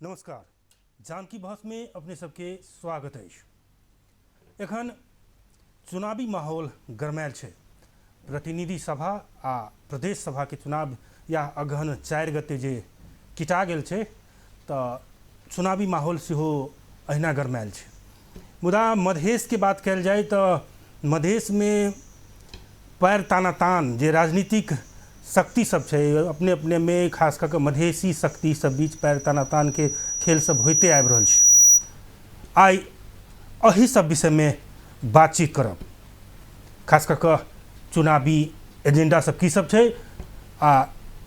नमस्कार। जानकी बहस में अपने सबके स्वागत है। एखन चुनावी माहौल गरमायल है। प्रतिनिधि सभा आ प्रदेश सभा के चुनाव या अगहन 4 गते जे किटा गेल है, तो चुनावी माहौल सेहो अहिना गरमायल है। मुदा मधेश के बात कल जाए तो मधेश में पैर ताना तान जे राजनीतिक शक्ति सब है, अपने अपने में खास करके मधेसी शक्ति सब बीच पैर ताना तान के खेल सब होते आबि रहल छै। आइ अही सब विषय में बातचीत करब। खास करके चुनावी एजेंडा सब की सब है आ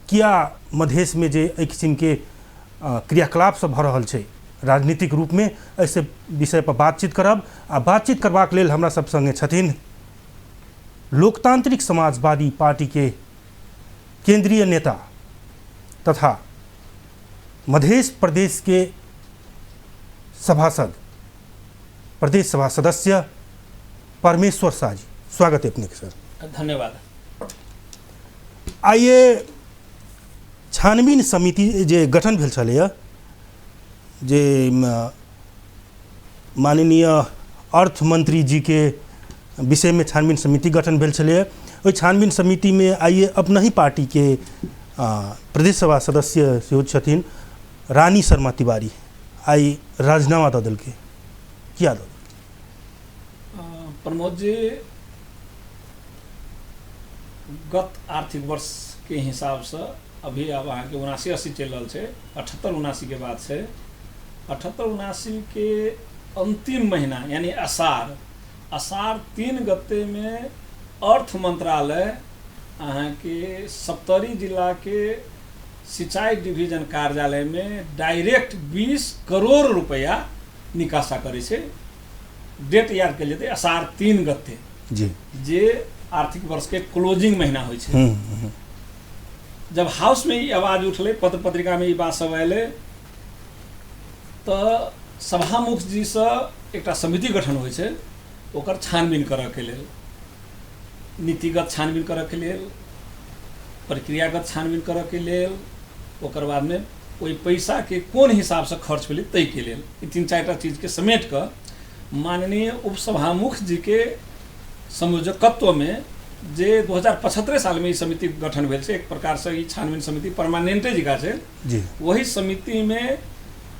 किया मधेश में जे एहि किस्म के क्रियाकलाप सब भ रहल छै राजनीतिक रूप में, ऐसे विषय पर बातचीत करब। आ बातचीत करबाक लेल हमरा सब संगे छथिन लोकतांत्रिक समाजवादी पार्टी के केंद्रीय नेता तथा मध्य प्रदेश के सभासद, प्रदेश सभा सदस्य परमेश्वर शाह जी। स्वागत है अपने के सर। धन्यवाद। आइए छानबीन समिति जे गठन भेल छलैया, जे माननीय अर्थ मंत्री जी के विषय में छानबीन समिति गठन भेल छलैया। ओहि छानबीन समिति में आइए अपना ही पार्टी के प्रदेश सभा सदस्य सेहो छथिन रानी शर्मा तिवारी, आई राजीनामा दऽ देलकै। किया दऽ? प्रमोद जी, गत आर्थिक वर्ष के हिसाब से अभी अब अहाँ के 79-80 चल रहा है। 78-79 के बाद से 78-79 के अंतिम महीना यानी आषाढ़ 3 गते में अर्थ मंत्रालय अहाँ के सप्तरी जिला के सिंचाई डिवीजन कार्यालय में डायरेक्ट 20 करोड़ रुपया निकासा करे छे। डेट याद कर लेते, आषाढ़ 3 गते जी, जे आर्थिक वर्ष के क्लोजिंग महीना हो छे। जब हाउस में ये आवाज उठले, पत्र पत्रिका में ये बात सब आये, तो सभामुख जी से एक समिति गठन हो छे, ओकर छानबीन करऽ के लेल, नीतिगत छानबीन करऽ के लेल, प्रक्रियागत छानबीन करऽ के लेल, ओकर बाद में ओई पैसा के कोन हिसाब से खर्च भेलै तै के लेल, 3-4 चीज के समेट कर माननीय उपसभामुख जी के संयोजकत्व में जे 2075 साल में ई समिति गठन भेल छै। एक प्रकार से ई छानबीन समिति परमानेंटे जिका छै जी। वही समिति में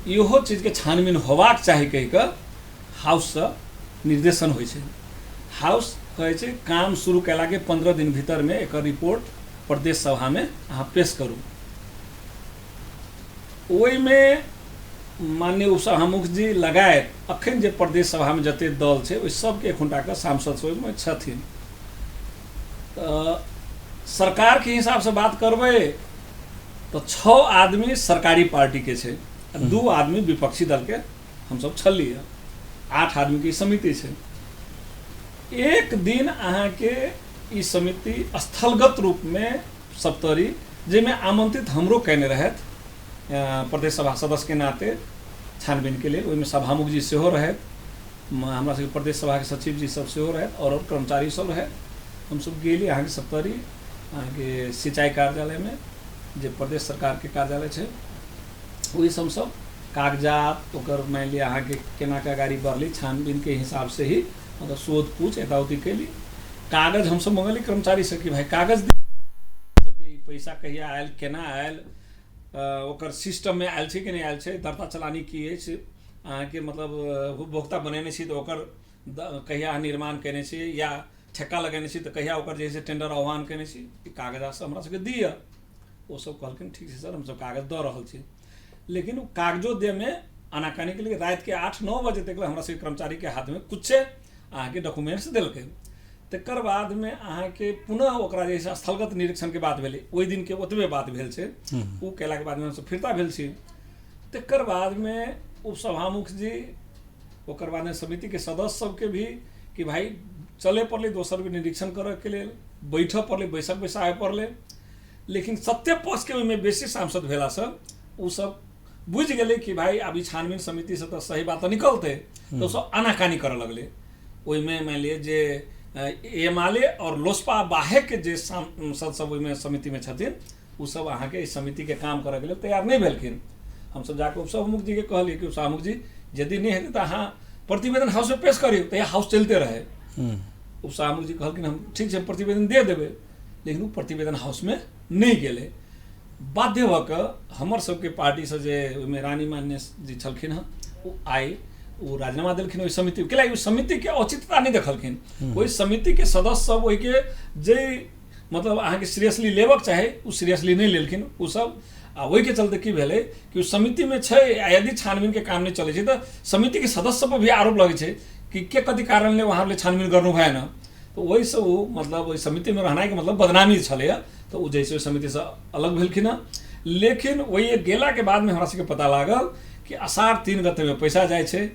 इहो चीज के छानबीन होबाक चाही कहि के हाउस से निर्देशन होइ छै। हाउस कहे छै काम शुरू कैला के 15 दिन भीतर में एक रिपोर्ट प्रदेश सभा में अहाँ पेश करू। ओहि में माननीय उपसभामुख जी लगायत अखन जे प्रदेश सभा में जते दल छै, ओहि सबके एखुनटा के सांसद सब में छथिन। सरकार के हिसाब से बात करबै तो 6 आदमी सरकारी पार्टी के छै, 2 आदमी विपक्षी दल के हम सब छलिए, 8 आदमी की समिति छै। एक दिन अहाँ के ई समिति स्थलगत रूप में सप्तरी जेमे आमंत्रित हमरो कहने रहत प्रदेश सभा सदस्य के नाते छानबीन के लिए, ओहिमे सभामुख जी सेहो रहत, हमरा सबके प्रदेश सभा के सचिव जी सब सेहो रहत और कर्मचारी सब रहत। हम सब गेली अहाँ के सप्तरी, अहाँ के सिंचाई कार्यालय में जे प्रदेश सरकार के कार्यालय छै, ओहि सब कागजात ओकर मान लिया अहाँ के केना के गाड़ी बढ़ली छानबीन के हिसाब से ही, मतलब शोध पूछ एताउती कैली। कागज हम सब मंगली कर्मचारी से कि भाई कागज सबके पैसा कहिया आयल, केना आयल, ओकर सिस्टम में आयल छै कि नहीं आयल छै, दरता चलानी की अछि, अहाँ के मतलब उपभोक्ता बनेने छी तो ओकर कहिया निर्माण केने छी या ठेका लगेने छी तो कहिया ओकर जैसे टेंडर आह्वान केने छी, कागजात से हमरा सबके दिअ। वो सब कहलखिन ठीक है सर, हम सब कागज दऽ रहल छी। लेकिन वो कागजो दे में आनाकानी के लिए रात के 8-9 बजे तक हमरा सबके कर्मचारी के हाथ में कुछ अहाँ के डॉक्यूमेंट्स देलकै। तकर बाद में अहाँ के पुनः ओकरा जैसे स्थलगत निरीक्षण के बात भेलै, ओहि दिन के ओतबे बात भेल छै, ओ केला के बाद में हमसब फिरता भेल छी। तकर बाद में उपसभामुख जी, ओकर बाद में समिति के सदस्य सबके भी कि भाई चले पड़ले दोसर के निरीक्षण करऽ के लेल, बैठऽ पड़ले, बैसक आबे पड़ले। लेकिन सत्य पक्ष के में बेसी सांसद भेला से उ सब बुझ गेले कि भाई अभी छानबीन समिति से तो सही बात निकलते, तो सब आनाकानी करऽ लगले। ओहि में मान लिए जे एमाले और लोसपा बाहे के जे सांसद सब ओहि में समिति में छथिन, उ सब अहाँ के इस समिति के काम करे के लिए तैयार नहीं भेलखिन। हम सब जाके उपसभामुख जी के कहलिए कि उपसभामुख जी यदि नहीं हेतै तो अहाँ प्रतिवेदन हाउस में पेश करियो तो हाउस चलते रहे। उपसभामुख जी कहलखिन हम ठीक है प्रतिवेदन दे देबै, लेकिन वो प्रतिवेदन हाउस में नहीं गेलै। बाध्य भऽ कऽ हमर सबके पार्टी से जे ओहिमे रानी मान्य जी छलखिन हँ वो आए, वो राजीनामा देलखिन ओहि समिति के, ओहि समिति के औचित्यता नहीं देखलखिन। ओहि समिति के सदस्य सब ओहि के जे मतलब अहाँ के सीरियसली लेबक चाहे वो सीरियसली नहीं लेलखिन वो सब। आ वही के चलते की भेलै कि उस समिति में छै यदि छानबीन के काम नहीं चलै छै तो समिति के सदस्य पर भी आरोप लगे छै कि के कति कारणले उहाँहरूले छानबीन गर्नु भएन। तो वही से वो मतलब वही समिति में रहना के मतलब बदनामी छलैया। तो वो जैसे समिति से अलग भेलखिन हँ। लेकिन वही गेला के बाद में हमरा सबके पता लागल कि असार 3 गते में पैसा जाइ छै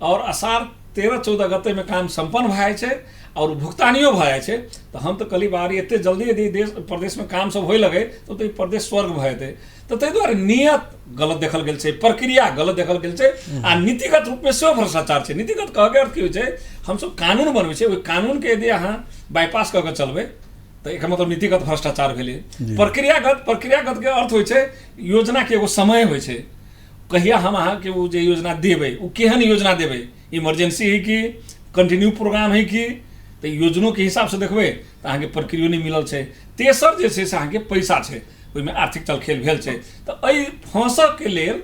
और असार 13-14 गते में काम संपन्न भऽ जाइ छै और भुगतानियो भऽ जाइ छै। तो हम तो कहली बारी एते जल्दी यदि देश प्रदेश में काम सब होय लगे तो ई प्रदेश स्वर्ग भऽ जेतै। तो ताहि दुआरे नियत गलत देखल गेल छै, प्रक्रिया गलत देखल गेल छै आ नीतिगत रूप में सेहो भ्रष्टाचार छै। नीतिगत कहके अर्थ की होइ छै, हम सब कानून बनबै छै, ओहि कानून के यदि अहाँ बाईपास कऽ के चलबै तो एकर मतलब नीतिगत भ्रष्टाचार भेलै। प्रक्रियागत के अर्थ होइ छै योजना के एगो समय होइ छै, कहिया हम अहाँ के वो जे योजना देबै वो केहन योजना देबै, इमरजेंसी है कि कंटिन्यू प्रोग्राम है कि, तो योजनों के हिसाब से देखबै तो अहाँ के प्रक्रिया नहीं मिलल छै। तेसर जे छै से अहाँ के पैसा छै, ओहिमे आर्थिक चलखेल भेल छै। तो एहि फँसक के लेल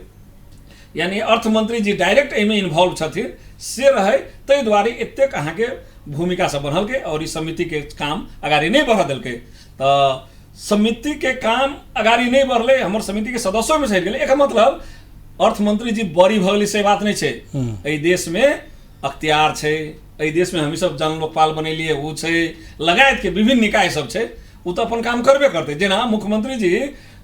यानी अर्थमंत्री जी डायरेक्ट एहिमे इन्वॉल्व छथिन से रहे, ताहि दुआरे एतेक अहाँ के भूमिका से बनल के और इस समिति के काम अगाड़ी नहीं बढ़ देलकै। तो समिति के काम अगाड़ी नहीं बढ़ले, हमर समिति के सदस्यों में से गेलै। एकर मतलब अर्थमंत्री जी बड़ी भऽ गेलै से बात नहीं छै। एहि देश में अख्तियार छै, एहि देश में हमी सब जन लोकपाल बनेलिए वो छै, लगायत के विभिन्न निकाय सब छै, वो तो अपन काम करबे करते। जेना मुख्यमंत्री जी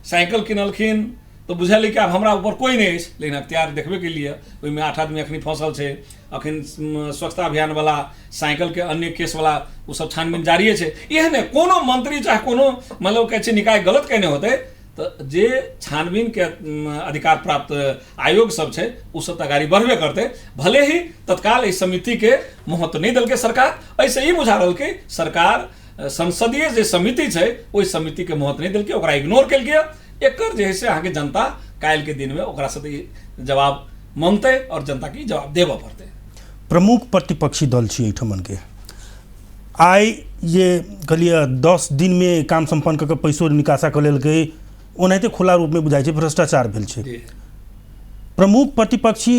साइकिल किनलखिन तो बुझल कि आब हमरा ऊपर कोई नहीं अछि, लेकिन अख्तियार देखबे के लिए ओहिमे 8 आदमी अखनी फंसल छै। अखन स्वच्छता अभियान वाला साइकिल के अन्य केस वाला वो सब छानबीन जारी छै। एहने कोनो मंत्री चाहे कोनो मतलब कहै छै निकाय गलत कहने होते तो जे छानबीन के अधिकार प्राप्त आयोग सब छै उ सब अगाड़ी बढ़बे करते। भले ही तत्काल इस समिति के महत्व नहीं देलकै सरकार, ऐसे ही बुझा रहल कि सरकार संसदीय जे समिति छै ओहि समिति के महत्व नहीं देलकै, ओकरा इग्नोर केलकै। एकर जे है से अहाँके जनता काल्हि के दिन में ओकरा से जवाब मांगतै और जनता के जवाब देबऽ पड़तै। प्रमुख प्रतिपक्षी दल छी एहिठमन के आइ ये कहलिए 10 दिन में काम संपन्न करके पैसो निकासा कर लेलकै, ओनाहिते खुला रूप में बुझाइ छै भ्रष्टाचार भेल छै। प्रमुख प्रतिपक्षी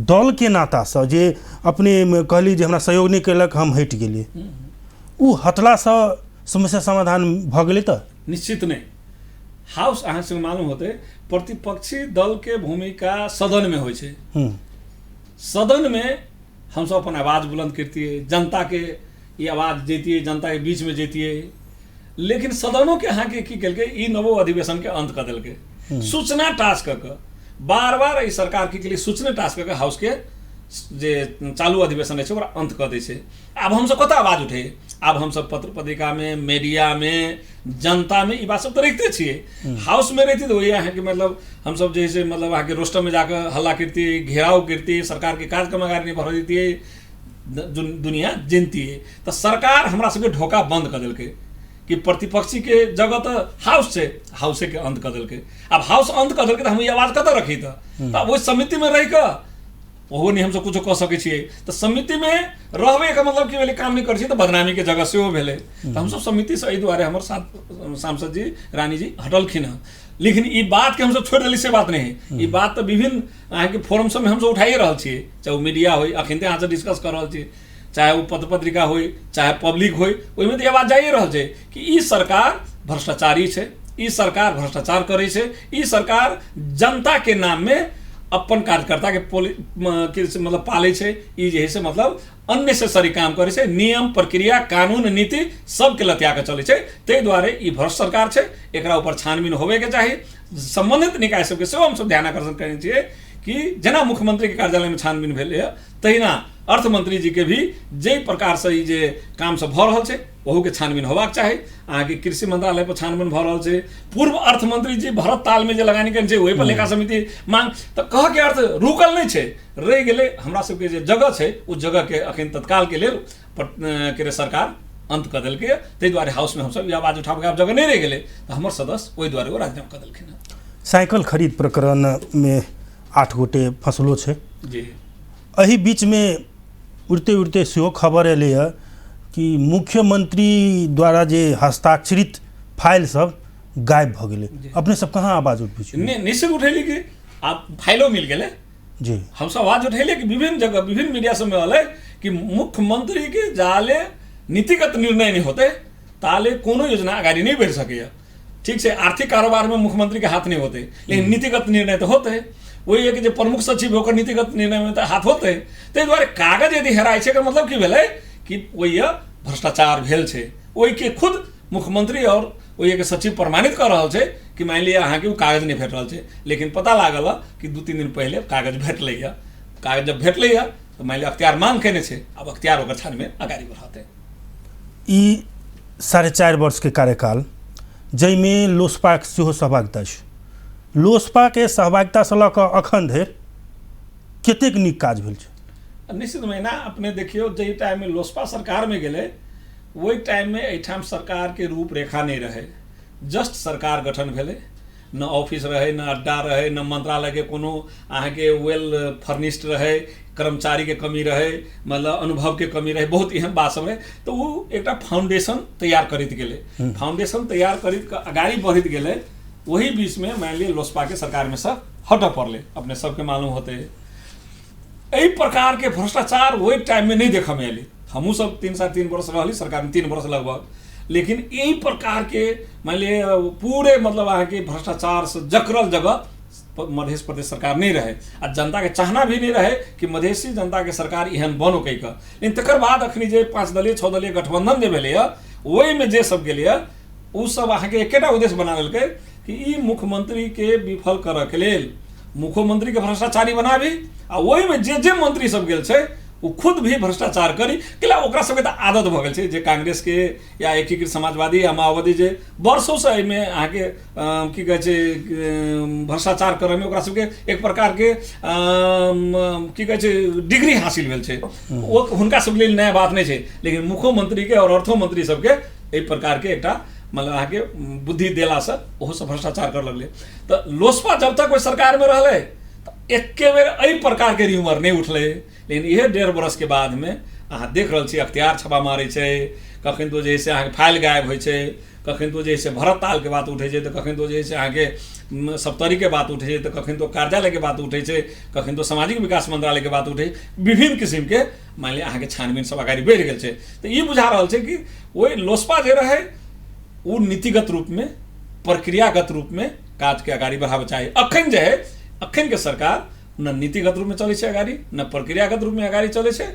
दल के नाता से जे अपने कहली जे हमरा सहयोग नहीं केलक हम हटि गेलिए, उ हटला से समस्या समाधान भऽ गेलै? तो निश्चित नहीं। हाउस अहाँ से मालूम होते प्रतिपक्षी दल के भूमिका सदन में होइ छै। सदन में हम सब अपन आवाज बुलंद करतिए, जनता के ये आवाज देतिए, जनता के बीच में जेतिए। लेकिन सदनों के अहाँ के की केलकै, ई नवो अधिवेशन के अंत कर देलकै। सूचना टास्क क बार बार ई सरकार की लिए सूचना टास्क क हाउस के जे चालू अधिवेशन है ओकरा अंत कर दै छै। आब हम सब कतऽ आवाज उठे, आब हम सब पत्र पत्रिका में, मीडिया में, जनता में ई बात सब तो रखते छिए। हाउस में रहती तो वही अहाँ के मतलब हम सब जैसे मतलब अहाँ के रोस्टर में जाकर हल्ला करती, घेराव करती, सरकार के कार्यक्रम अगाड़ी नहीं बढ़ देती, दुनिया जनती है। तो सरकार हमरा सबके ढोका बंद कर देलकै कि प्रतिपक्षी के जगह तो हाउस छै, हाउसे के अंत कर देलकै। अब हाउस अंत कर देलकै तो हम ई आवाज कतऽ रखी? तो अब ओहि समिति में रहि कऽ ओहो नहीं हमसब कुछ कह सकै छियै। तो समिति में रहबे का मतलब कि काम नहीं कर तो बदनामी के जगह से भेलै। तो हम सब समिति से एहि दुआरे हमर साथ सांसद जी रानी जी हटलखिन हँ। लेकिन ई बात के हम सब छोड़ देली से बात नहीं है। ई बात तो विभिन्न अहाँ के फोरम सब में हम सब उठाइए रहल छियै, चाहे वो मीडिया हो, अखन अहाँ से डिस्कस कर रहल छियै, चाहे वो पत्र पत्रिका हो, चाहे पब्लिक हो, ओहिमे तो आवाज जाइए रहल छै कि ई सरकार भ्रष्टाचारी छै, ई सरकार भ्रष्टाचार करै छै, ई सरकार जनता के नाम में अपन कार्यकर्ता के मतलब पाले छै, ई जे है से मतलब अननेसेसरी काम करे छै, नियम प्रक्रिया कानून नीति सबके लतिया के चले छै। ताहि दुआरे ई भ्रष्ट सरकार छै, एकरा ऊपर छानबीन होबे के चाही। संबंधित निकाय सबके सेहो हम सब ध्यान आकर्षण करै छियै कि जेना मुख्यमंत्री के कार्यालय में छानबीन भेलै तहिना अर्थमंत्री जी के भी जे प्रकार से जे काम सब भऽ रहल छै ओहू के छानबीन होबाक चाही। अहाँ के कृषि मंत्रालय पर छानबीन भऽ रहल छै, पूर्व अर्थमंत्री जी भरत ताल में जे लगानी केने छै ओहि पर लेखा समिति मांग, तो कह के अर्थ रुकल नहीं छै, रहि गेलै। हमरा सबके जे जगह छै उस जगह के अखन तत्काल के लेल के सरकार अंत कर देलकै। ताहि दुआरे हाउस में हम सब आवाज उठाबे के जगह नहीं रह गेलै, तो हमर सदस्य ओहि दुआरे वो राजीनामा कर देलखिन। साइकिल खरीद प्रकरण में 8 गोटे फंसलो छै। जी एहि बीच में उड़ते उड़ते सेहो खबर एलै कि मुख्यमंत्री द्वारा जे हस्ताक्षरित फाइल सब गायब भ गेलै। अपने सब कहाँ आवाज उठबै छी? निश्चित उठेली कि आप फाइलो मिल गेलै। जी हम सब आवाज उठेली कि विभिन्न जगह विभिन्न मीडिया सब में हलै कि मुख्यमंत्री के जाले नीतिगत निर्णय नहीं होते ताले कोनो योजना आगाड़ी नहीं बढ़ सकैया। ठीक है, आर्थिक कारोबार में मुख्यमंत्री के हाथ नहीं होते, लेकिन नीतिगत निर्णय तो होते हैं। वही है कि जो प्रमुख सचिव होकर नीतिगत निर्णय में तो हाथ होते हैं। ताहि दुआरे कागज यदि हेराय छै, मतलब की भेलै कि वही भ्रष्टाचार भेल छै। वही के खुद मुख्यमंत्री और वही के सचिव प्रमाणित कर रहा है कि मान लिया अहाँ के कागज नहीं भेट रहा है, लेकिन पता लागल कि 2-3 दिन पहले कागज भेटलै। कागज जब भेटलै तो मान लिया अख्तियार मांग केने छै, अब अख्तियार ओकर छानबीन आगाड़ी बढ़ाते। ई 4.5 वर्ष के कार्यकाल जाहिमे लोसपा सेहो सहभागिता छै। लोसपा के सहभागिता से लऽ कऽ अखन धरि कतेक नीक काज भेल छै? निश्चित महीना अपने देखियो जे टाइम में लोसपा सरकार में गेले वही टाइम में एठाम सरकार के रूपरेखा नहीं रहे। जस्ट सरकार गठन भेले, न ऑफिस रहे, न अड्डा रहे, न मंत्रालय के कोनो अहाँ के वेल फर्निश्ड रहे, कर्मचारी के कमी रहे, मतलब अनुभव के कमी रहे, बहुत एहन बात सब रहे। तो वो एक फाउंडेशन तैयार करते गेले। फाउंडेशन तैयार करके आगाड़ी बढ़ते गेले। वही बीच में मान लिया लोसपा के सरकार में सब हट पड़ले। अपने सबके मालूम होते यही प्रकार के भ्रष्टाचार वही टाइम में नहीं देखा में अली। हमू सब 3-3.5 वर्ष रही सरकार में, 3 वर्ष लगभग, लेकिन यही प्रकार के मान लिये पूरे मतलब अहाँ के भ्रष्टाचार से जकरल जगह मध्य प्रदेश सरकार नहीं रहे। आ जनता के चाहना भी नहीं रहे कि मधेसी जनता के सरकार एहन बनो कई का। लेकिन तकर बाद अखनी जे 5 दलीय 6 दलीय गठबंधन जे भेलै वही में जे सब गेलै उ सब अहाँ के एकेटा उद्देश्य बना लेलकै कि ई मुख्यमंत्री के विफल करऽ के लेल मुख्यमंत्री के भ्रष्टाचारी बनाबी, आ वही में जे मंत्री सब गेल छै वो खुद भी भ्रष्टाचार करी। किला ओकरा सबके तऽ आदत भऽ गेल छै जे कांग्रेस के या एकीकृत समाजवादी या माओवादी जे वर्षों से एहिमे अहाँके की कहै छै भ्रष्टाचार करऽ में ओकरा सबके एक प्रकार के की कहै छै डिग्री हासिल भेल छै। ओ हुनका सब लेल नया बात नहीं छै, लेकिन मुख्यमंत्री के और अर्थो मंत्री सबके एहि प्रकार के एकटा मतलब अहाँ के बुद्धि देला से ओहो सब भ्रष्टाचार कर लगले। तो लोसपा जब तक कोई सरकार में रहले एके बेर एहि प्रकार के र्यूमर नहीं उठले। लेकिन यह 1.5 वर्ष के बाद में अहाँ देख रहल छी अख्तियार छापा मारे छै, कखन तो जे है अहाँ के फाइल गायब होइ छै, कखन तो जे है भरत ताल के बात उठे छै, तो कखन तो जे है अहाँ के सप्तरी के बात उठे छै, तो कखन तो कार्यालय के बात उठे छै, कखन तो सामाजिक विकास मंत्रालय के बात उठे, विभिन्न किस्म के मान लिया अहाँ के छानबीन सब आगाड़ी बढ़ि गेल छै। तो ये बुझा रहल छै कि वही लोसपा जे रहे वो नीतिगत रूप में प्रक्रियागत रूप में काज के आगाड़ी बढ़ावे चाहिए। अखन जे है अखन के सरकार न नीतिगत रूप में चले छै आगाड़ी, न प्रक्रियागत रूप में आगाड़ी चले छै।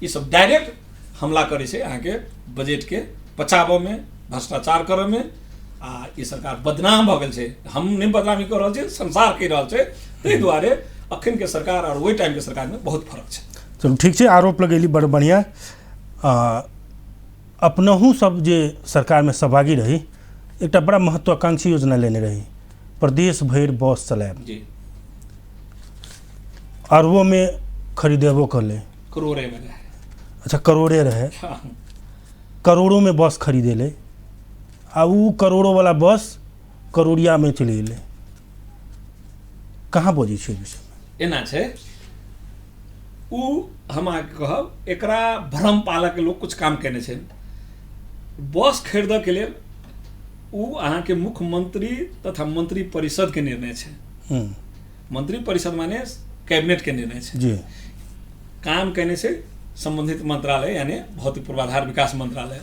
ये सब डायरेक्ट हमला करे छै अहाँ के बजट के पचाबऽ में, भ्रष्टाचार करऽ में। आ ये सरकार बदनाम भऽ गेल छै। हम नहीं बदनामी कर रहल छै, संसार कहि रहल छै। ताहि दुआरे अखन के सरकार और वही टाइम के सरकार में बहुत फर्क छै। चलू ठीक छै, आरोप लगेली बड़ बढ़िया। अपनहु सब जे सरकार में सहभागी रही एक बड़ा महत्वाकांक्षी योजना लेने रही, प्रदेश भरि बस चलायब जी, अरबों में खरीदेबो कर ले, करोड़े में रहे। अच्छा करोड़े रहे, करोड़ों में बस खरीदे ले, आ उ करोड़ों वाला बस करोड़िया में चले गेले। कहाँ बजी छै विषय एना छै उ हम अहाँके कहब एकरा भ्रम पालक लोग कुछ काम केने छै। बस खरीदऽ के लेल उ अहाँके मुख्यमंत्री तथा मंत्री परिषद के निर्णय छै। मंत्री परिषद माने कैबिनेट के निर्णय छै जी। काम केने छै संबंधित मंत्रालय यानी भौतिक पूर्वाधार विकास मंत्रालय।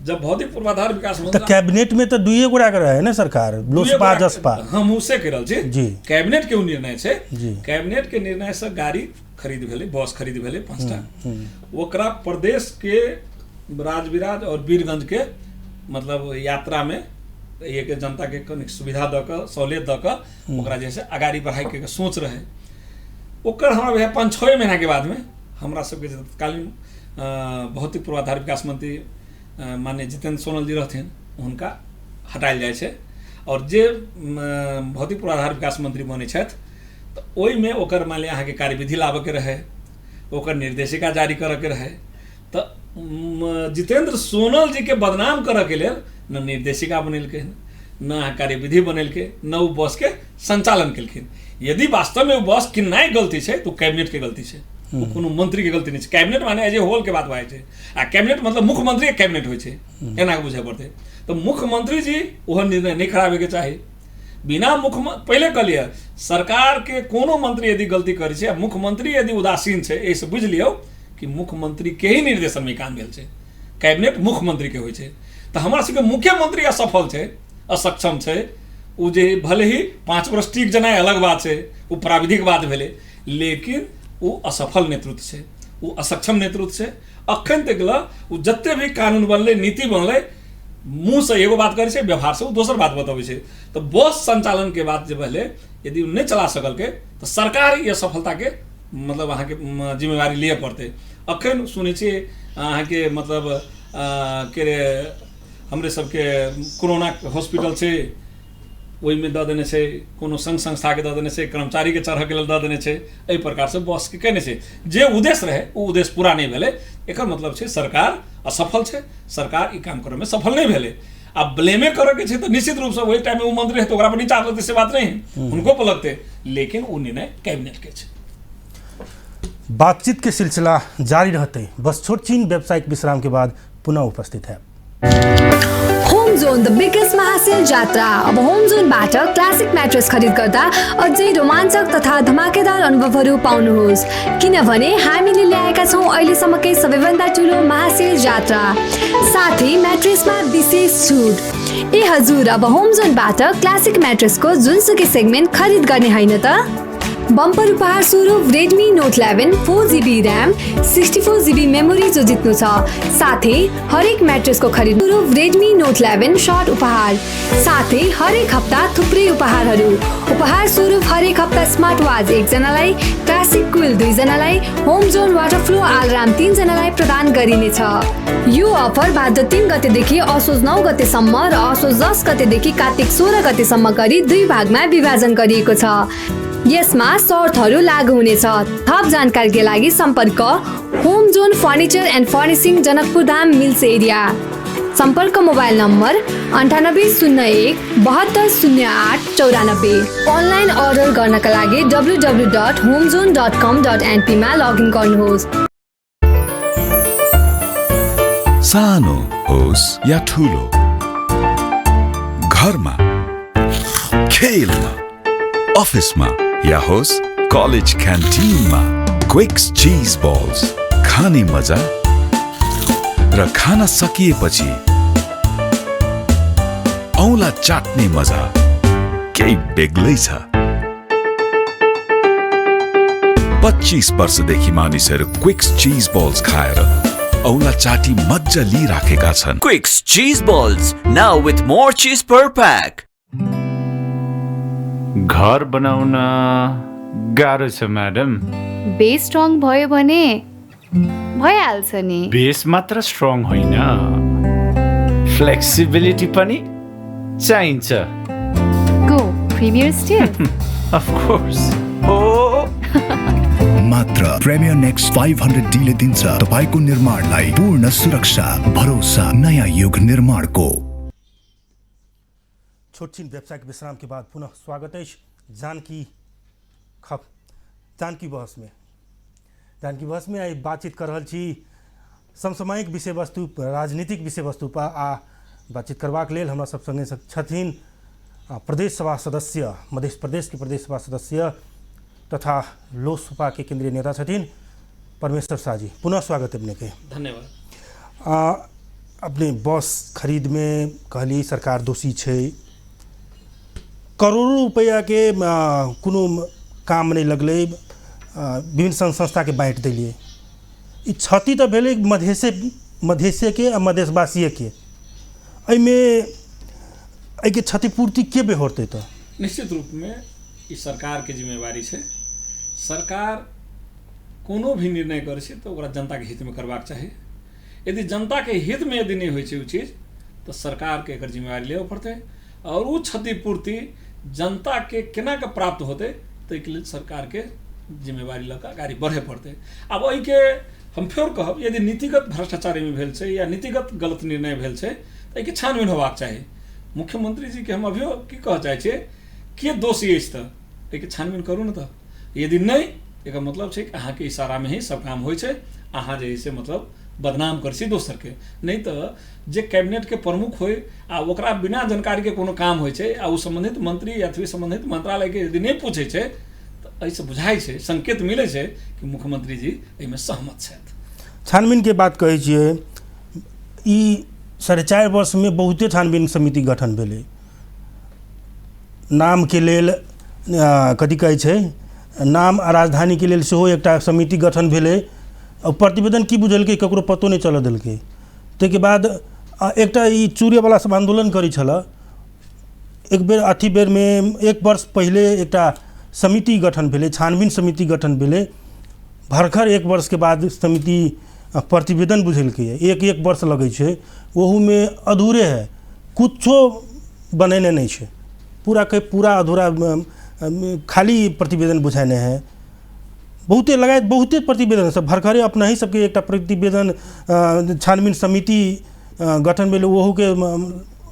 जब भौतिक पूर्वाधार विकास तो मंत्रालय कैबिनेट में तो 2 गोरा के रहे ना सरकार, लोसपा जसपा। हम उसे कह रहल छी जी। कैबिनेट के उ निर्णय छै जी। कैबिनेट के निर्णय से गाड़ी खरीद भेलै, बस खरीद भेलै 5टा। ओकरा प्रदेश के राजविराज और वीरगंज के मतलब यात्रा में ये के जनता के कनिक सुविधा दऽ कऽ सहूलियत दऽ कऽ ओकरा जे छै आगाड़ी बढ़ाई के सोच रहे। ओकर हमरा वह 5-6 महीना के बाद में हमरा सबके तत्कालीन भौतिक पूर्वाधार विकास मंत्री माननीय जितेंद्र सोनल जी रहथिन, हुनका हटायल जाइ छै। और जे भौतिक पूर्वाधार विकास मंत्री बनै छथि तऽ ओहिमे ओकर मान लिअ अहाँके कार्यविधि लाबऽ के रहे, ओकर निर्देशिका जारी करऽ के रहे। तऽ जितेंद्र सोनल जी के बदनाम करऽ के लेल न निर्देशिका बनेलकै, न अहाँ कार्यविधि बनेलकै न ओ बस के संचालन केलखिन। यदि वास्तव में वो बस किन्नाइ गलती छै तो कैबिनेट के गलती छै, वो कोनो मंत्री के गलती नहीं छै। कैबिनेट माने एज ए होल के बात भाई छै, आ कैबिनेट मतलब मुख्यमंत्री के कैबिनेट होइ छै, एना के बुझे पड़ते। तो मुख्यमंत्री जी ओहन निर्णय नहीं खराबे के चाही। बिना मुख्यमंत्री पहले कहलिए सरकार के कोनो मंत्री यदि गलती करे छै, मुख्यमंत्री यदि उदासीन छै, ऐसे बुझ लियो कि मुख्यमंत्री के ही निर्देशन में काम भेल छै, कैबिनेट मुख्यमंत्री के होइ छै। तो हमरा सबके मुख्यमंत्री असफल छै, असक्षम छै। उ जे भले ही 5 वर्ष टिक जेनाइ अलग बात छै, वो प्राविधिक बात भेलै, लेकिन वो असफल नेतृत्व छै, वो असक्षम नेतृत्व छै। अखन तक वो जते भी कानून बनलै, नीति बनलै, मुँह से एगो बात करे छै, व्यवहार से वो दोसर बात बताबै छै। तो बस संचालन के बात जे भेलै, यदि नहीं चला सकल के तो सरकार ये सफलता के मतलब अहाँ के जिम्मेवारी लिए पड़ते। अखन सुनै छियै अहाँ के मतलब के हमरे सबके कोरोना हॉस्पिटल छै, ओहि में दऽ देने छै, कोनो संघ संस्था के दऽ देने छै, कर्मचारी के चढ़ऽ के लेल दऽ देने छै। एहि प्रकार से बस के कहने छै जे उद्देश्य रहे वो उद्देश्य पूरा नहीं भेलै। एकर मतलब छै सरकार असफल छै, सरकार ई काम करे में सफल नहीं भेलै। अब ब्लेमे करे के छै तो निश्चित रूप से वही टाइम में वो मंत्री है तो ओकरा पर नहीं चाह लगते, से बात नहीं है, उनको पर लगते, लेकिन वो निर्णय कैबिनेट के छै। बातचीत के सिलसिला जारी रहते, बस छोट छीन व्यावसायिक विश्राम के बाद पुनः उपस्थित है। होम जोन द बिगेस्ट महासेल जात्रा। अब होम जोनबाट क्लासिक म्याट्रेस खरिद गर्दा अझै रोमाञ्चक तथा धमाकेदार अनुभवहरू पाउनुहोस्, किनभने हामीले ल्याएका छौँ अहिलेसम्मकै सबैभन्दा ठुलो महासेल जात्रा, साथै म्याट्रेसमा विशेष छुट। ए हजुर, अब होम जोनबाट क्लासिक म्याट्रेसको जुनसुकै सेगमेन्ट खरिद गर्ने होइन त। बम्पर उपहार स्वरूप Redmi Note 11 4GB RAM 64GB memory जो जित्नु छ, साथै हरेक म्याट्रेसको खरिद स्वरूप Redmi Note 11 सर्ट उपहार, साथै हरेक हप्ता थुप्रै उपहारहरू। उपहार स्वरूप हरेक हप्ता स्मार्ट वाच 1 जनालाई, क्लासिक कुल 2 जनालाई, home zone water flow alarm 3 जनालाई प्रदान गरिनेछ। यो अफर भाद्र 3 गतेदेखि असोज 9 गतेसम्म र असोज 10 गतेदेखि कार्तिक 16 गतेसम्म गरी 2 भागमा विभाजन गरिएको छ। यसमा शर्तहरू लागू हुनेछ। थप जानकारीका लागि सम्पर्क home zone furniture end furnishing, Janakpur Dham mills area. सम्पर्क मोबाइल नम्बर 9801 7208 94। अनलाइन अर्डर गर्नका लागि www.homezone.com.np मा लगइन गर्नुहोस्। सानो होस् या ठुलो, घरमा, खेलमा, अफिसमा या होस् कलेज क्यान्टिनमा, क्विक्स चीज बल्स खाने मजा र खाना सकिएपछि औला चाट्ने मजा केही बेग्लै छ। 25 वर्षदेखि मानिसहरू क्विक्स चीज बल्स खाएर औला चाटी मज्जा लिइराखेका छन्। Quicks cheese balls now with more cheese per pack. घर बनाउन गाह्रो छ म्याडम। बेस स्ट्रङ भयो भने भइहाल्छ नि। बेस मात्र स्ट्रङ होइन, फ्लेक्सिबिलिटी पनि चाहिन्छ। गो प्रिमियर स्टिल। Of course. हो मात्र प्रिमियर नेक्स्ट 500D ले दिन्छ तपाईको निर्माणलाई पूर्ण सुरक्षा, भरोसा, नयाँ युग निर्माणको। छोट छीन व्यावसायिक विश्राम के बाद पुनः स्वागत है जानकी बहस में। जानकी बहस में आई बातचीत कर रहल छी समसामयिक विषय वस्तु, राजनीतिक विषय वस्तु पर आ बातचीत करबाक लेल हमरा सब संगे छथिन प्रदेश सभा सदस्य, मध्य प्रदेश के प्रदेश सभा सदस्य तथा लोकसभा के केंद्रीय नेता छथिन परमेश्वर शाह जी। पुनः स्वागत है अपने के। धन्यवाद। अपने बस खरीद में कहली सरकार दोषी है, करोड़ों रुपया के कोनो काम नहीं लगले, विभिन्न संघ संस्था के बाँट दिलिए। ई क्षति तो भेले मधेसे के आ मधेशवासीय के, एहिमे एहिके क्षतिपूर्ति के बेहोरते? तो निश्चित रूप में ई सरकार के जिम्मेवारी है। सरकार कोनो भी निर्णय करे छै तो ओकरा जनता के हित में करबाक चाही। यदि जनता के हित में यदि नहीं होइ छै ओ चीज तो सरकार के एकर जिम्मेवारी लेबे पड़ते, और वो क्षतिपूर्ति जनता के केना के प्राप्त होते ताहिके लेल सरकार के जिम्मेवारी लऽ कऽ आगाड़ी बढ़े पड़ते। अब एहि के हम फेर कहब, यदि नीतिगत भ्रष्टाचार में भेल छै या नीतिगत गलत निर्णय भेल छै तो एहि के छानबीन होबाक चाही। मुख्यमंत्री जी के हम अभियो की कह चाहे छे के दोषी अछि त एके छानबीन करू न त यदि नहीं एकर मतलब छै कि अहाँ के इशारा में ही सब काम होय छै अहाँ जे से मतलब बदनाम कर छी दोसर के नहीं तो जे कैबिनेट के प्रमुख होय आ ओकरा बिना जानकारी के कोनो काम होय छै आ उ संबंधित मंत्री या फिर संबंधित मंत्रालय के यदि नहीं पूछे छै तो ऐसे बुझाई छै संकेत मिले छै कि मुख्यमंत्री जी एहिमे सहमत छथि। छानबीन के बात कहै छियै ई 4.5 वर्ष में बहुते छानबीन समिति गठन भेलै नाम के लेल कथी कहै छै नाम आ राजधानी के लेल सेहो एकटा समिति गठन भेलै और प्रतिवेदन की बुझलकै ककरो पतो नहीं चलऽ देलकै ताहिके बाद एकटा ई चूड़ेवाला सब आंदोलन करै छल एक बेर अथी बेर में 1 वर्ष पहले एकटा समिति गठन भेलै छानबीन समिति गठन भेलै भरखर 1 वर्ष के बाद समिति प्रतिवेदन बुझेलकै एक वर्ष लगै छै ओहू में अधूरे है कुछो बनेने नहीं छै पूरा के पूरा अधूरा खाली प्रतिवेदन बुझाने हैं बहुते लगायत बहुते प्रतिवेदन सब भरखरे अपना ही सबके एक प्रतिवेदन छानबीन समिति गठन भेलै ओहू के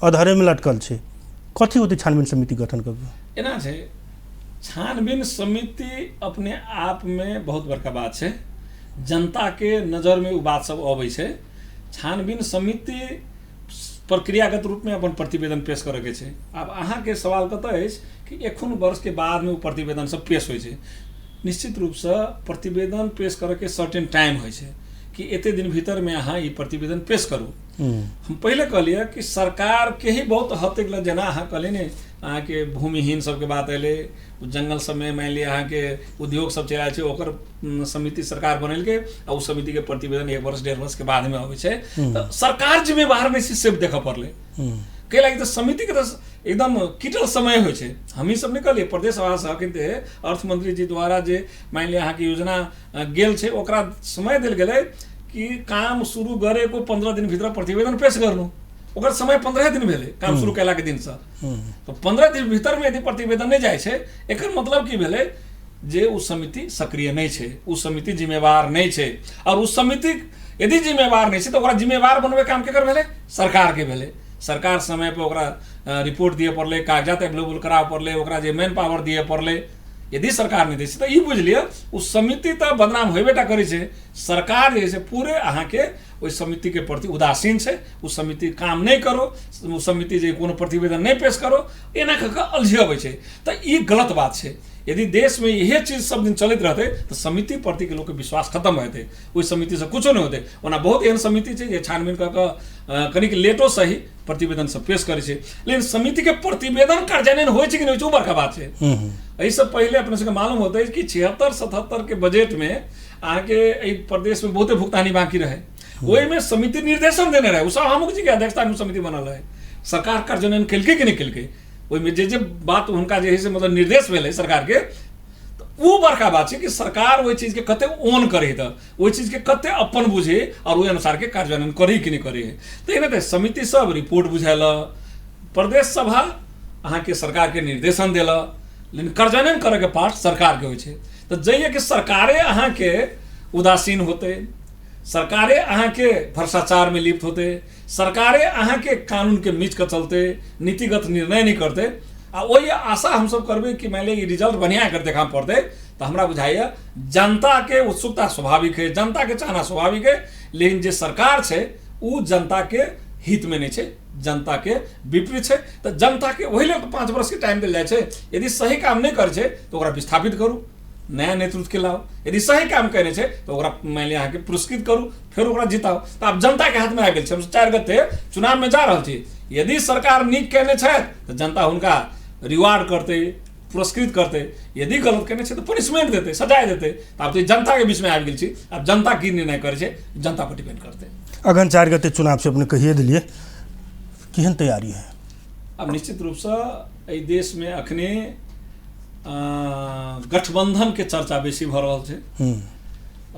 अधरे में लटकल छै कथी होते छानबीन समिति गठन करके एना छै छानबीन समिति अपने आप में बहुत बड़का बात छै जनता के नजर में उ बात सब अबै छै छानबीन समिति प्रक्रियागत रूप में अपन प्रतिवेदन पेश करे के छै। आब अहाँ के सवाल कतऽ अछि कि 1 वर्ष के बाद में उ प्रतिवेदन सब पेश होय छै निश्चित रूप से प्रतिवेदन पेश करे के सर्टेन टाइम होय छै कि एते दिन भीतर में अहाँ ई प्रतिवेदन पेश करू। हम पहले कहलिए कि सरकार के ही बहुत हद तक जेना अहाँ कहलिए ने अहाँ के भूमिहीन सबके बात अयलै जंगल सब में मान लिया अहाँ के उद्योग सब चला छै ओकर समिति सरकार बनेलकै आ उ समिति के प्रतिवेदन 1 वर्ष 1.5 वर्ष के बाद में अबै छै तो सरकार जिम्मेवार नहीं से देखा पड़ले कई लागी तो समिति के तो एकदम कीटल समय हो छै हम ही सब निकलिए प्रदेश सभा से किनते अर्थ मंत्री जी द्वारा जे मान लिया अहाँ के योजना गेल छै ओकरा समय देल गेलै कि काम शुरू करे को 15 दिन भीतर प्रतिवेदन पेश करनु ओकर समय 15 दिन भेले काम शुरू कैला के दिन से तो 15 दिन भीतर में यदि प्रतिवेदन नहीं जाय छै एकर मतलब की भेले जे उ समिति सक्रिय नहीं छै उ समिति जिम्मेवार नहीं छै और उस समिति यदि जिम्मेवार नहीं छै तो ओकरा जिम्मेवार बनवे काम केकर भेले सरकार के भेले सरकार समय पे ओकरा रिपोर्ट दिए पड़ले कागजात अवेलेबल करावे पड़ले ओकरा जे मैन पावर दिए पड़ले यदि सरकार नहीं दै छै तो ई बुझ लिअ उ समिति तो बदनाम होबेटा करै छै सरकार जे छै पूरे अहाँ के ओहि समिति के प्रति उदासीन छै उ समिति काम नहीं करो उ समिति जे कोनो प्रतिवेदन नहीं पेश करो एना कऽ के अलझियाबै छै तो ई गलत बात छै। यदि देश में यही चीज सब दिन चलते रहते तो समिति प्रति के लोग के विश्वास खत्म होते ओहि समिति से कुछो नहीं होते ओना बहुत एहन समिति छै जे छानबीन कऽ कनिक लेटो सही प्रतिवेदन सब पेश करे छै लेकिन समिति के प्रतिवेदन कार्यान्वयन होइ छै कि नहीं बड़का बात छै। एहि सब पहले अपने सबके मालूम होते कि 76-77 के बजट में अहाँ के प्रदेश में बहुते भुगतानी बाकी रहे ओहि में समिति निर्देशन देने रहे सब हमूक जी के अध्यक्षता में समिति बनल रहे सरकार कार्यान्वयन केलकै कि नहीं केलकै ओहिमे जे बात हुनका जे है से मतलब निर्देश भेलै सरकार के तो वो बड़का बात है कि सरकार वही चीज के कते ओन करे तो वही चीज के कते अपन बुझे और वही अनुसार के कार्यान्वयन करे कि नहीं करे तो एना समिति सब रिपोर्ट बुझेल प्रदेश सभा अहाँ के सरकार के निर्देशन दिल लेकिन कार्यान्वयन करे के पार्ट सरकार के होय तो जइए कि सरकारे अहाँ के उदासीन होते सरकारे अहाँ के भ्रष्टाचार में लिप्त होते सरकारे अहाँ के कानून के मीच के चलते नीतिगत निर्णय नहीं करते आ वही आशा हम सब करबे कि मान लिया रिजल्ट बढ़िया कर देखा पड़ते तो हमरा बुझाइए जनता के उत्सुकता स्वाभाविक है जनता के चाहना स्वाभाविक है लेकिन जे सरकार है उ जनता के हित में नहीं है जनता के विपरीत है तो जनता के वही लोग 5 वर्ष के टाइम दिल जाए यदि सही काम नहीं करे तो ओकरा विस्थापित करू नया नेतृत्व के लाओ यदि सही काम करे छै तो ओकरा मान लिया अहाँ के पुरस्कृत करू फिर ओकरा जिताओ तो आब जनता के हाथ में आ गेल छै हम 4 गते चुनाव में जा रहल छी यदि सरकार नीक केने छै तो जनता हुनका रिवार्ड करते पुरस्कृत करते यदि गलत केने छै तो पनिशमेंट देते सजाए देते तो आब तो जनता के बीच में आबि गेल छी अब जनता की निर्णय करे छै जनता पर डिपेंड करते अगन 4 गते चुनाव से अपने कहिए दिलिए केहन तैयारी है अब निश्चित रूप से एहि देश में अखने गठबंधन के चर्चा बेसी भ रहल छै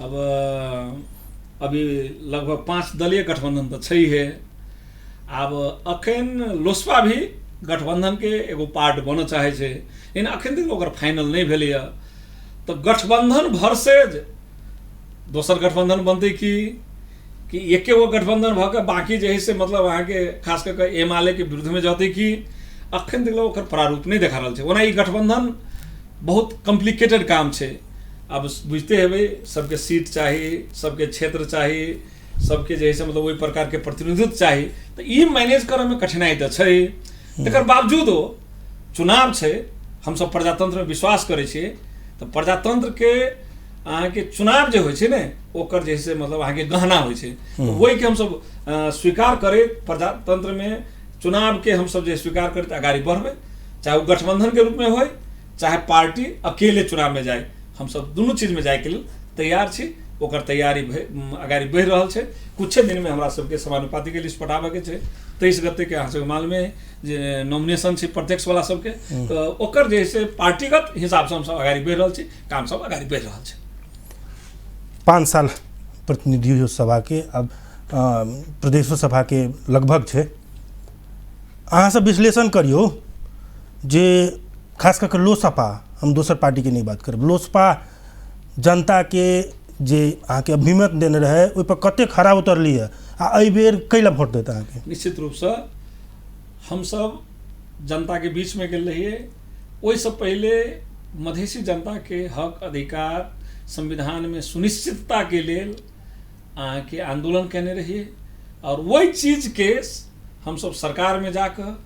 अब अभी लगभग 5 दलीय गठबंधन तो छै है अब अखन लोसपा भी गठबंधन के एगो पार्ट बन चाहे छै लेकिन अखन तक ओकर फाइनल नहीं भेलै तो गठबंधन वर्सेज दोसर गठबंधन बनते कि कि एके गो गठबंधन भऽ के बाकी जे है से मतलब अहाँके खास कऽ के एमाले के विरुद्ध में जते कि अखन तक ओकर प्रारूप नहीं देखा रहल छै। ओना ई गठबंधन बहुत कॉम्प्लिकेटेड काम छै। अब बुझते हेबै सबके सीट चाही, सबके क्षेत्र चाही, सबके जे है से मतलब ओहि प्रकार के प्रतिनिधित्व चाही, तो ई मैनेज करऽ में कठिनाई तऽ छै। तकर बावजूदो चुनाव छै, हम सब प्रजातंत्र में विश्वास करै छियै, तो प्रजातंत्र के अहाँके चुनाव जे होइ छै ने ओकर जे है से मतलब अहाँके गहना होइ छै, तो वही के हम सब स्वीकार करे, प्रजातंत्र में चुनाव के हम सब जे स्वीकार करते आगाड़ी बढ़बै, चाहे वो गठबंधन के रूप में होय, चाहे पार्टी अकेले चुनाव में जाए, हम सब दुनू चीज में जाए के लिए तैयार छी। ओकर तैयारी आगाड़ी बढ़ि रहल छै। कुछे दिन में हमरा सबके समानुपाती के लिस्ट पठाबे के छै। 23 गते के अहाँ सबके मालूम है जे नॉमिनेशन छै प्रत्यक्ष वाला सबके, तो ओकर जे है से पार्टीगत हिसाब से हम सब आगाड़ी बढ़ि रहल छी, काम सब आगाड़ी बढ़ि रहल छै। 5 साल प्रतिनिधि सभा के अब प्रदेश सभा के लगभग छै। अहाँ सब विश्लेषण करियो जे खास करके लोसपा, हम दोसर पार्टी के नहीं बात करब, लोसपा जनता के जे अहाँ के अभिमत देने रहे ओहि पर कते खरा उतरली है आ एहि बेर कैला वोट देता अहाँ के? निश्चित रूप से हम सब जनता के बीच में गेल रहिए। ओहि से पहले मधेसी जनता के हक अधिकार संविधान में सुनिश्चितता के लेल अहाँ के आंदोलन केने रहिए, और वही चीज के हम सब सरकार में जाकर,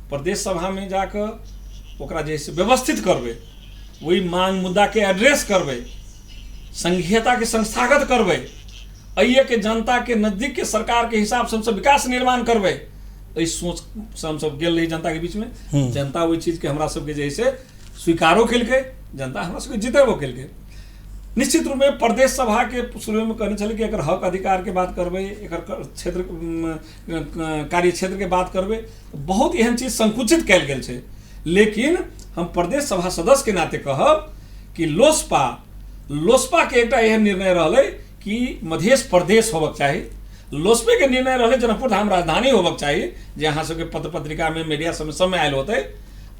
प्रदेश सभा में जाकर ओकरा जे से व्यवस्थित करबै, वही मांग मुद्दा के एड्रेस करबै, संघीयता के संस्थागत करबै, अइए के जनता के नजदीक के सरकार के हिसाब से हम सब विकास निर्माण करबै। एहि सोच से हम सब गेल रही जनता के बीच में। जनता वही चीज के हमरा सबके जे से स्वीकारो केलकै, जनता हमरा सबके जितेबो केलकै। निश्चित रूप में प्रदेश सभा के शुरू में कहने चले कि एकर हक अधिकार के बात करबै, एकर क्षेत्र कार्य क्षेत्र के बात करबै, बहुत एहन चीज संकुचित कैल गेल छै। लेकिन हम प्रदेश सभा सदस्य के नाते कहब कि लोसपा के एकटा एहन निर्णय रहलै कि मधेश प्रदेश होबक चाही। लोसपे के निर्णय रहलै जनकपुर धाम राजधानी होबक चाही, जे अहाँ सबके पत्र पत्रिका में मीडिया सब में आयल होते।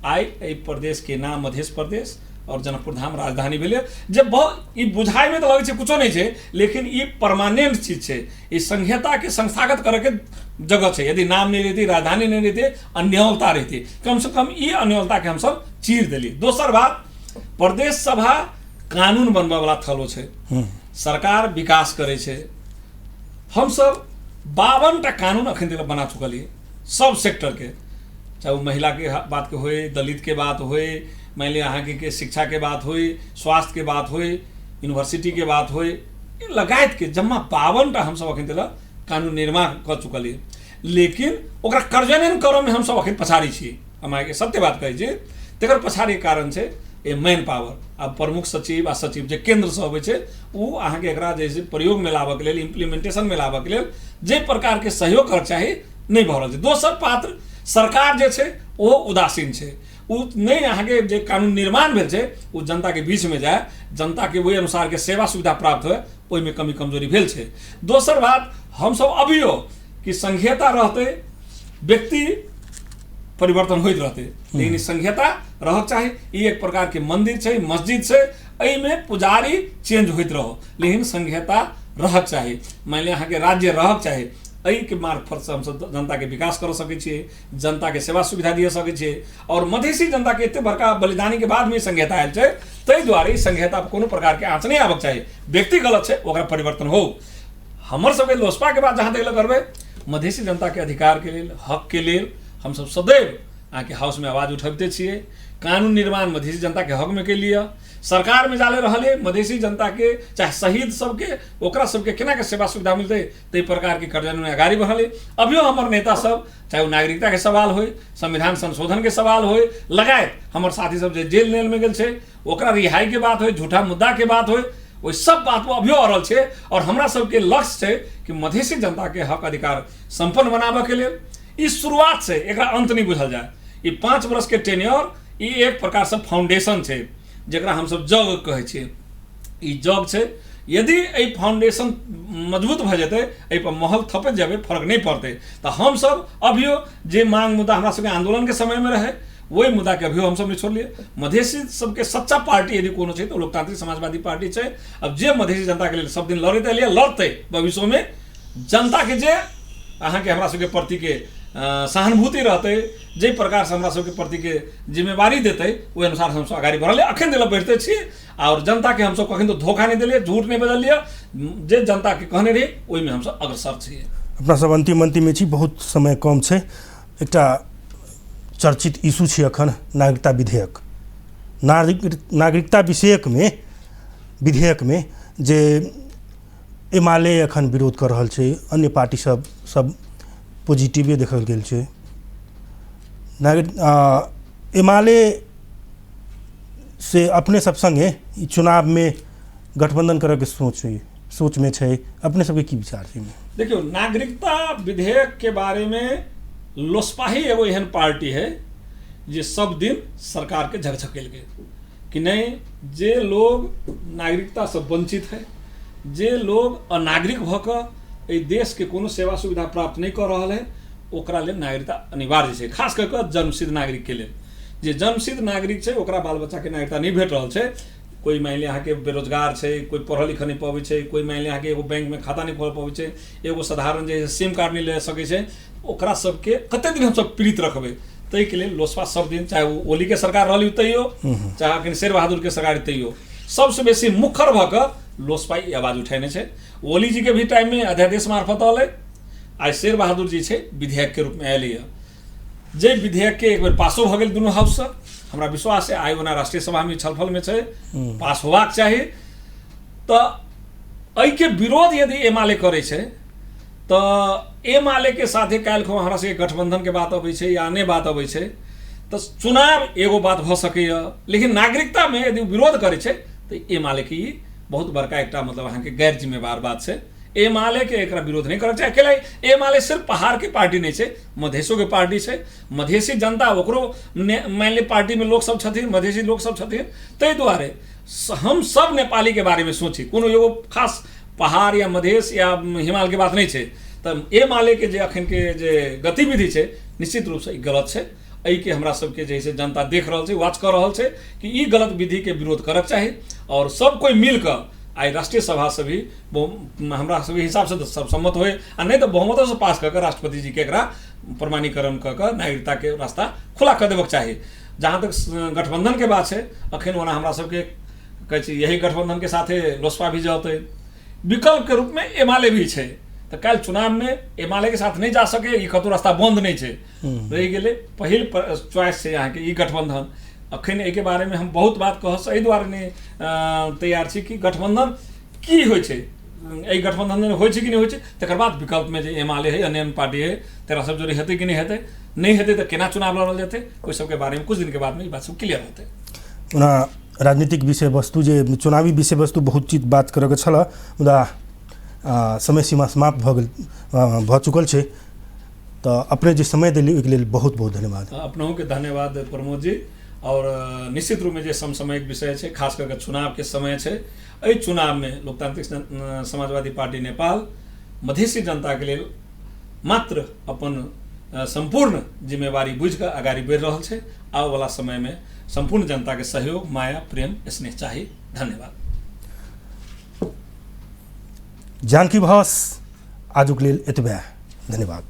आई एहि प्रदेश के नाम मधेश प्रदेश और जनकपुर धाम राजधानी भेलै। जब बहुत ई बुझाई में तो लगे छै कुछो नहीं छै, लेकिन ई परमानेंट चीज छै। ई संघीयता के संस्थागत करे के जगह छै। यदि नाम नहीं रहती, राजधानी नहीं रहती, अन्योलता रहती, कम से कम ई अन्योलता के हम सब चीर देली। दोसर बात, प्रदेश सभा कानून बनबे वाला थलो छै, सरकार विकास करे छै। हम सब 52टा कानून अखन तक बना चुकलिए सब सेक्टर के, चाहे वो महिला के बात के होए, दलित के बात होए, मान लिया अहाँ के शिक्षा के बात होए, स्वास्थ्य के बात होए, यूनिवर्सिटी के बात होए, लगायत के जम्मा 52टा हम सब अखन तक कानून निर्माण कर चुकलिए। लेकिन ओकरा कार्यान्वयन करऽ में हम सब अखन पछाड़ी छी। हम सत्य बात कहै छी। तकर पछाड़ी कारण छै ए मैन पावर। अब प्रमुख सचिव आ सचिव जे केंद्र से अबै छै, ओ अहाँ के एकरा जे प्रयोग में लाबऽ के लेल, इम्प्लीमेंटेशन में लाबऽ के लेल जे प्रकार के सहयोग कर चाही नहीं भऽ रहल छै। दोसर पात्र सरकार जे छै ओ उदासीन छै। उ नहीं अहाँ के जे कानून निर्माण भेल छै वो जनता के बीच में जाए, जनता के वही अनुसार के सेवा सुविधा प्राप्त होए, ओहि में कमी कमजोरी भेल छै। दोसर बात, हम सब अभियो कि संघीयता रहते, व्यक्ति परिवर्तन होइत रहते, लेकिन ई संघीयता रहक चाही। ई एक प्रकार के मंदिर छै, मस्जिद छै, एहि में पुजारी चेंज होइत रहो, लेकिन संघीयता रहक चाही। मान लिया अहाँ के राज्य रहक चाही, एहि के मार्फत से हम सब जनता के विकास कर सकै छियै, जनता के सेवा सुविधा दिए सकै छियै। और मधेसी जनता के एते बड़का बलिदानी के बाद में संघीयता आयल छै, ताहि दुआरे संघीयता पर कोनो प्रकार के आँच नहीं आबक चाही। व्यक्ति गलत छै, ओकरा परिवर्तन हो। हमर सबके लोसपा के बात जहाँ तक करबै, मधेसी जनता के अधिकार के लेल, हक के लेल हम सब सदैव अहाँ के हाउस में आवाज उठबते छियै। कानून निर्माण मधेसी जनता के हक में के लिए, सरकार में जाले रहले मधेसी जनता के, चाहे शहीद सबके, ओकरा सबके केना के सेवा सुविधा मिलते, ताहि प्रकार के कार्यान्वयन में आगाड़ी बढ़ले। अभियो हमर नेता सब, चाहे वो नागरिकता के सवाल होय, संविधान संशोधन के सवाल होय, लगायत हमर साथी सब जे जेल नेल में गेल छै, ओकरा रिहाई के बात होय, झूठा मुद्दा के बात होय, ओहि सब बात पर अभियो अड़ल छै। और हमरा सबके लक्ष्य छै कि मधेसी जनता के हक अधिकार संपन्न बनाबे के लेल ई शुरुआत से एकरा अंत नहीं बुझल जाए। ई 5 वर्ष के टेन्योर ई एक प्रकार से फाउंडेशन छै, जकरा हम सब जग कहै छियै। ई जग छै, यदि एहि फाउंडेशन मजबूत भऽ जेतै, एहि पर महल थपैत जेबै, फर्क नहीं पड़तै। तो हम सब अभियो जे मांग मुद्दा हमरा सबके आंदोलन के समय में रहे, वही मुद्दा के अभियो हम सब नहीं छोड़लिए। मधेसी सबके सच्चा पार्टी यदि कोनो छै तो लोकतांत्रिक समाजवादी पार्टी छै। अब जे मधेसी जनता के लिए सब दिन लड़ते एलिए, लड़ते भविष्य में, जनता के जे अहाँ के हमरा सबके प्रति के सहानुभूति रहते, जे प्रकार से हमरा सबके प्रति के जिम्मेवारी देते, ओहि अनुसार हम सब आगाड़ी बढ़ल अखन दिल बढ़ते छी। और जनता के हम सब कखन तो धोखा नहीं दिलिए, झूठ नहीं बदलिए, जे जनता के कहने रही ओहि में हम सब अग्रसर छी। अपना सब अंतिम छी, बहुत समय कम छै। एकटा चर्चित इशू छै अखन नागरिकता विधेयक। नागरिकता विधेयक में जे एमाले अखन विरोध कर रहल छै, अन्य पार्टी सब पॉजिटिवे देखल गेल छै। एमाले से अपने सब संगे ई चुनाव में गठबंधन करे के सोच में छै, अपने सबके की विचार छै? देखियो, नागरिकता विधेयक के बारे में लोसपा ही एगो एहन पार्टी है जे सब दिन सरकार के झकझकेल गए कि नहीं, जे लोग नागरिकता से वंचित है, जे लोग अनागरिक भऽ एहि देश के कोनो सेवा सुविधा प्राप्त नहीं कर रहा है, ओकरा लेल नागरिकता अनिवार्य छै। खास करके जन्मसिद्ध नागरिक के लेल, जे जन्मसिद्ध नागरिक छै ओकरा बाल बच्चा के नागरिकता नहीं भेट रहल छै। कोई मान लिया के बेरोजगार छै, कोई पढ़ल लिखल नहीं पाबै छै, कोई मान लिया के एगो बैंक में खाता नहीं खोल पाबै छै, एगो साधारण जे सिम कार्ड नहीं ले सकै छै, ओकरा सबके कते दिन हम सब पीड़ित रखबै। ताहि के लिए लोसपा सब दिन, चाहे वो ओली के सरकार रहली तैयो, चाहे शेर बहादुर के सरकार तैयो, सबसे बेसी मुखर भऽ कऽ लोसपा ई आवाज उठेने छै। ओली जी के भी टाइम में अध्यादेश मार्फत अलै, आई शेर बहादुर जी छै विधेयक के रूप में अयलै। जे विधेयक के एक बेर पासो भऽ गेल दुनू हाउस से, हमरा विश्वास है आइ ओना राष्ट्रीय सभा में छलफल में छै, पास होबाक चाही। तो एहि के विरोध यदि एमाले करे छै तो एमाले के साथे काल्हि हमरा सबके गठबंधन के बात अबै छै या अन्य बात अबै छै, तो चुनाव एगो बात भऽ सकैए, लेकिन नागरिकता में यदि विरोध करे छै तो एमाले के ई बहुत बड़का एकटा मतलब अहाँ के गैर जिम्मेवार बात छै। एमाले के एकरा विरोध नहीं करके चाही। अकेला एमाले सिर्फ पहाड़ के पार्टी नहीं छै, मधेशो के पार्टी छै। मधेसी जनता ओकरो मान ली पार्टी में लोग सब छथिन, मधेसी लोग सब छथिन। ताहि दुआरे हम सब नेपाली के बारे में सोची, कोनो एगो खास पहाड़ या मधेश या हिमालय के बात नहीं छै। तो एमाले के जे अखन के जे गतिविधि छै निश्चित रूप से ई गलत छै। एहि के हमरा सबके जैसे जनता देख रहल छै, वाच कर रहल छै कि ई गलत विधि के विरोध करक चाही। और सब कोई मिलकर आई राष्ट्रीय सभा से भी हमरा सबके हिसाब से तो सब सम्मत होए, आ नहीं तो बहुमतों से पास कर राष्ट्रपति जी के एकरा प्रमाणीकरण कर नागरिकता के रास्ता खुला कर देबक चाही। जहाँ तक गठबंधन के बात है, अखन ओना हमरा सबके कहै छी यही गठबंधन के साथे लोसपा भी जते, विकल्प के रूप में एमाले भी छै। तो कल चुनाव में एमाले के साथ नहीं जा सके, ई कतौ रास्ता बंद नहीं छै, रहि गेलै पहिल चॉइस छै यहाँ के ई गठबंधन। अखन एहि के बारे में हम बहुत बात कह एहि दुआरे नहीं तैयार छी कि गठबंधन की होइ छै, एहि गठबंधन में होइ छै कि नहीं होइ छै, तकर बाद विकल्प में जे एमाले है अन्य पार्टी है तेरा सब जोड़ी हेतै कि नहीं हेतै, नहीं हेतै तो केना चुनाव लड़ल जेतै, ओहि सबके बारे में कुछ दिन के बाद में ई बात सब क्लियर होतै। ओना राजनीतिक विषय वस्तु जे चुनावी विषय वस्तु बहुत चीज बात करके छल, मुदा समय सीमा समाप्त भऽ चुकल छै। तो अपने जे समय दिली ओहिके लेल बहुत बहुत धन्यवाद। अपनों के धन्यवाद प्रमोद जी। और निश्चित रूप में जे समसामयिक विषय है, खास करके चुनाव के समय है, एहि चुनाव में लोकतांत्रिक समाजवादी पार्टी नेपाल मधेसी जनता के लिए मात्र अपन संपूर्ण जिम्मेवारी बुझ कर आगाड़ी बढ़ रहा है। आने वाला समय में संपूर्ण जनता के सहयोग, माया, प्रेम, स्नेह चाहिए। धन्यवाद। जानकी भास आजुक लेल एतबे, धन्यवाद।